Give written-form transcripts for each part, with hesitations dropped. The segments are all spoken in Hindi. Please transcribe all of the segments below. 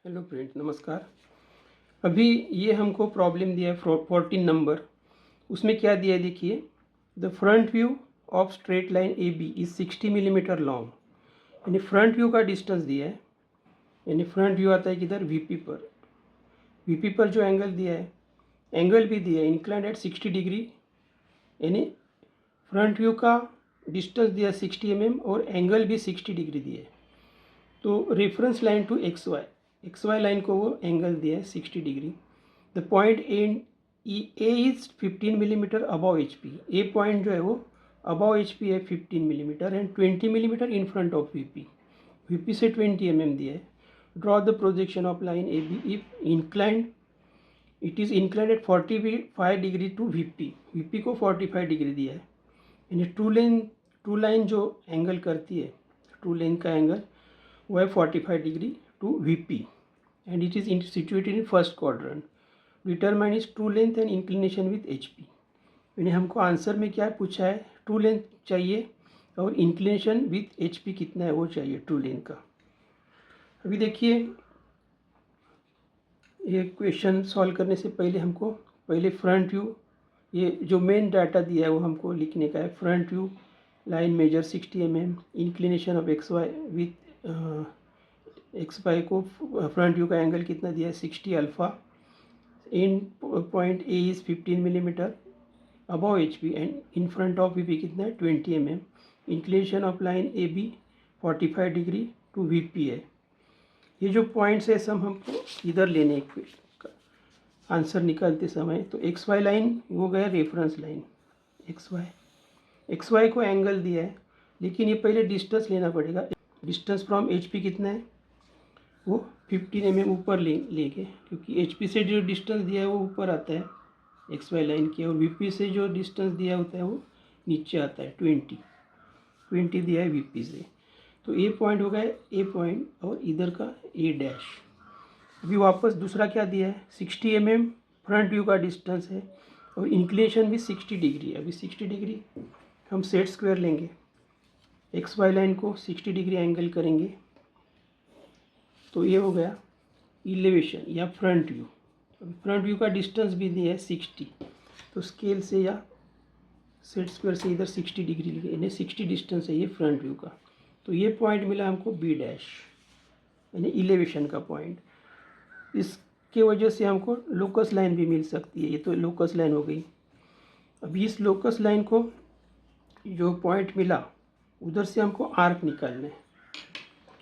हेलो फ्रेंड, नमस्कार। अभी ये हमको प्रॉब्लम दिया है 14 नंबर। उसमें क्या दिया है देखिए, the front view of straight line A B is 60 millimetre long. यानी फ्रंट व्यू का डिस्टेंस दिया है, यानी फ्रंट व्यू आता है किधर, वीपी पर। वीपी पर जो एंगल दिया है, एंगल भी दिया है इंक्लाइंड एट 60 डिग्री। यानी फ्रंट व्यू का डिस्टेंस दिया 60 mm और एंगल भी 60 डिग्री दिया है। तो reference line to x Y line को वो एंगल दिया है 60 degree. The point A is 15 millimetre above H P. A point जो है वो अबव एच पी है 15 millimetre and 20 millimetre in front of V P. V P से 20 mm दिया है। Draw the projection of line A B if inclined, it is inclined at 45 degree to V P. V P को 45 डिग्री दिया है। यानी टू लाइन जो एंगल करती है, टू लाइन का एंगल वो है 45 degree to V P and it is situated in first quadrant. Determine is true length and inclination with H P. यानी हमको आंसर में क्या पूछा है, ट्रू लेंथ चाहिए और इंक्लिनेशन विथ एच पी कितना है वो चाहिए ट्रू लेंथ का। अभी देखिए, ये क्वेश्चन सॉल्व करने से पहले हमको पहले फ्रंट व्यू, ये जो मेन डाटा दिया है वो हमको लिखने का है। Front view line measure 60 mm, inclination of X Y with X Y को फ्रंट व्यू का एंगल कितना दिया है 60 alpha. In point A is 15 millimetre above H P and in front of V P कितना है 20 mm। Inclination of line A B 45 degree to V P है। ये जो पॉइंट्स है सब हमको इधर लेने का आंसर निकालते समय। तो एक्स वाई लाइन वो गया रेफरेंस लाइन, एक्स वाई को एंगल दिया है, लेकिन ये पहले डिस्टेंस लेना पड़ेगा। डिस्टेंस फ्रॉम एच पी कितना है, वो 15 mm ऊपर लेंगे, क्योंकि एच पी से जो डिस्टेंस दिया है वो ऊपर आता है एक्स वाई लाइन की, और वी पी से जो डिस्टेंस दिया होता है वो नीचे आता है 20 दिया है वी पी से। तो ए पॉइंट हो गया ए पॉइंट और इधर का ए डैश। अभी वापस दूसरा क्या दिया है 60 mm फ्रंट व्यू का डिस्टेंस है और इंक्लिनेशन भी 60 डिग्री है। अभी 60 डिग्री हम सेट स्क्वायर लेंगे, एक्स वाई लाइन को 60 डिग्री एंगल करेंगे, तो ये हो गया इलेवेशन या फ्रंट व्यू। फ्रंट व्यू का डिस्टेंस भी दिया है 60, तो स्केल से या सेट स्क्वायर से इधर 60 डिग्री लिखे, यानी 60 डिस्टेंस है ये फ्रंट व्यू का। तो ये पॉइंट मिला हमको बी डैश, यानी इलेवेशन का पॉइंट। इसके वजह से हमको लोकस लाइन भी मिल सकती है, ये तो लोकस लाइन हो गई। अब इस लोकस लाइन को जो पॉइंट मिला उधर से हमको आर्क निकालना है।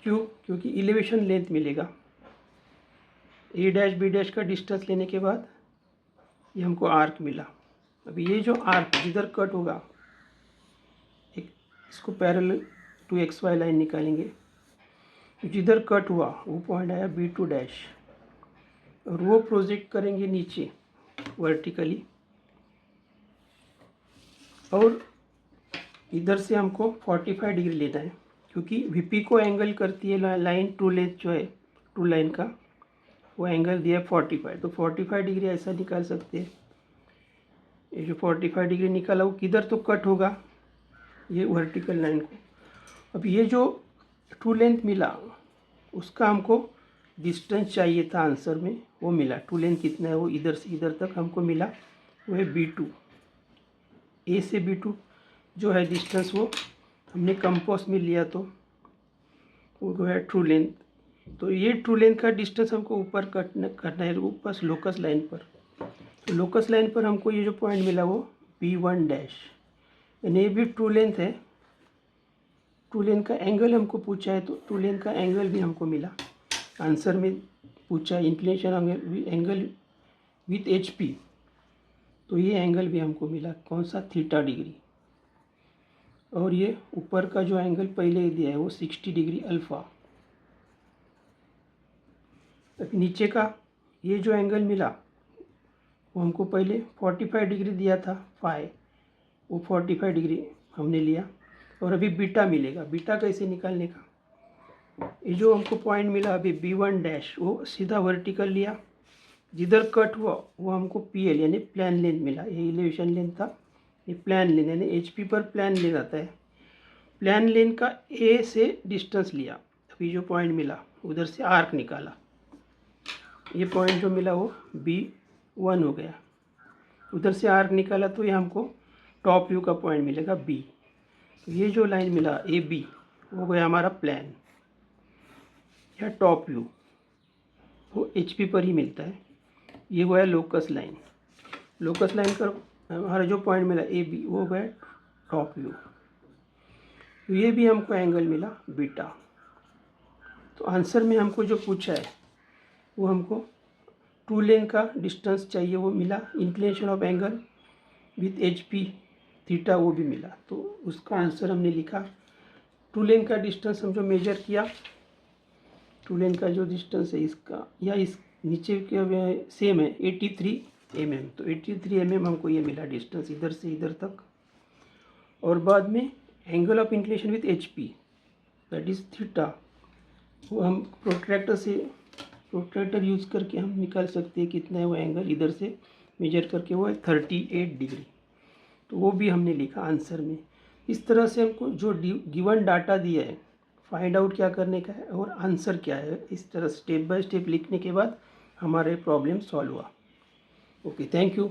क्यों? क्योंकि इलेवेशन लेंथ मिलेगा। ए डैश बी डैश का डिस्टेंस लेने के बाद ये हमको आर्क मिला। अभी ये जो आर्क जिधर कट होगा, एक इसको parallel to x Y line निकालेंगे, जिधर कट हुआ वो पॉइंट आया बी टू डैश, और वो प्रोजेक्ट करेंगे नीचे वर्टिकली, और इधर से हमको 45 डिग्री लेना है, क्योंकि वीपी को एंगल करती है लाइन ट्रू लेंथ जो है ट्रू लाइन का, वो एंगल दिया है 45। तो 45 डिग्री ऐसा निकाल सकते हैं। ये जो 45 डिग्री निकाला वो किधर तो कट होगा, ये वर्टिकल लाइन को। अब ये जो ट्रू लेंथ मिला उसका हमको डिस्टेंस चाहिए था आंसर में, वो मिला। ट्रू लेंथ कितना है वो इधर से इधर तक हमको मिला, वो है B2। ए से B2 जो है डिस्टेंस वो हमने कंपास में लिया, तो वो है ट्रू लेंथ। तो ये ट्रू लेंथ का डिस्टेंस हमको ऊपर करना है, ऊपर लोकस लाइन पर। तो लोकस लाइन पर हमको ये जो पॉइंट मिला वो B1 डैश, यानी ये भी ट्रू लेंथ है। ट्रू लेंथ का एंगल हमको पूछा है, तो ट्रू लेंथ का एंगल भी हमको मिला। आंसर में पूछा है inclination angle with H P, तो ये एंगल भी हमको मिला, कौन सा, थीटा डिग्री। और ये ऊपर का जो एंगल पहले ही दिया है वो 60 डिग्री अल्फ़ा। नीचे का ये जो एंगल मिला वो हमको पहले 45 डिग्री दिया था फाई, वो 45 डिग्री हमने लिया, और अभी बीटा मिलेगा। बीटा कैसे निकालने का, ये जो हमको पॉइंट मिला अभी B1 डैश, वो सीधा वर्टिकल लिया, जिधर कट हुआ वो हमको PL यानी प्लान लेंथ मिला। ये इलेवेशन लेंथ था, ये प्लान लेंथ, यानी HP पर प्लान लेंथ आता है। प्लान लेंथ का A से डिस्टेंस लिया, अभी जो पॉइंट मिला उधर से आर्क निकाला, ये पॉइंट जो मिला वो B1 हो गया। उधर से आर्क निकाला तो ये हमको टॉप व्यू का पॉइंट मिलेगा B। तो ये जो लाइन मिला AB वो गया हमारा प्लान या टॉप व्यू, वो HP पर ही मिलता है। ये गया लोकस लाइन। लोकस लाइन का हमारा जो पॉइंट मिला AB वो गया टॉप व्यू। तो ये भी हमको एंगल मिला बीटा। तो आंसर में हमको जो पूछा है वो हमको टू लेन का डिस्टेंस चाहिए, वो मिला। Inclination of angle with HP theta वो भी मिला। तो उसका आंसर हमने लिखा। टू लेन का डिस्टेंस हम जो मेजर किया, टू लेन का जो डिस्टेंस है इसका या इस नीचे के सेम है 83 mm। तो 83 mm हमको ये मिला डिस्टेंस इधर से इधर तक। और बाद में angle of inclination with HP that is theta, वो हम प्रोट्रैक्टर यूज़ करके हम निकाल सकते हैं कितना है वो एंगल, इधर से मेजर करके वो है 38 डिग्री। तो वो भी हमने लिखा आंसर में। इस तरह से हमको जो गिवन डाटा दिया है फाइंड आउट क्या करने का है और आंसर क्या है, इस तरह स्टेप बाय स्टेप लिखने के बाद हमारे प्रॉब्लम सॉल्व हुआ। Okay, thank you.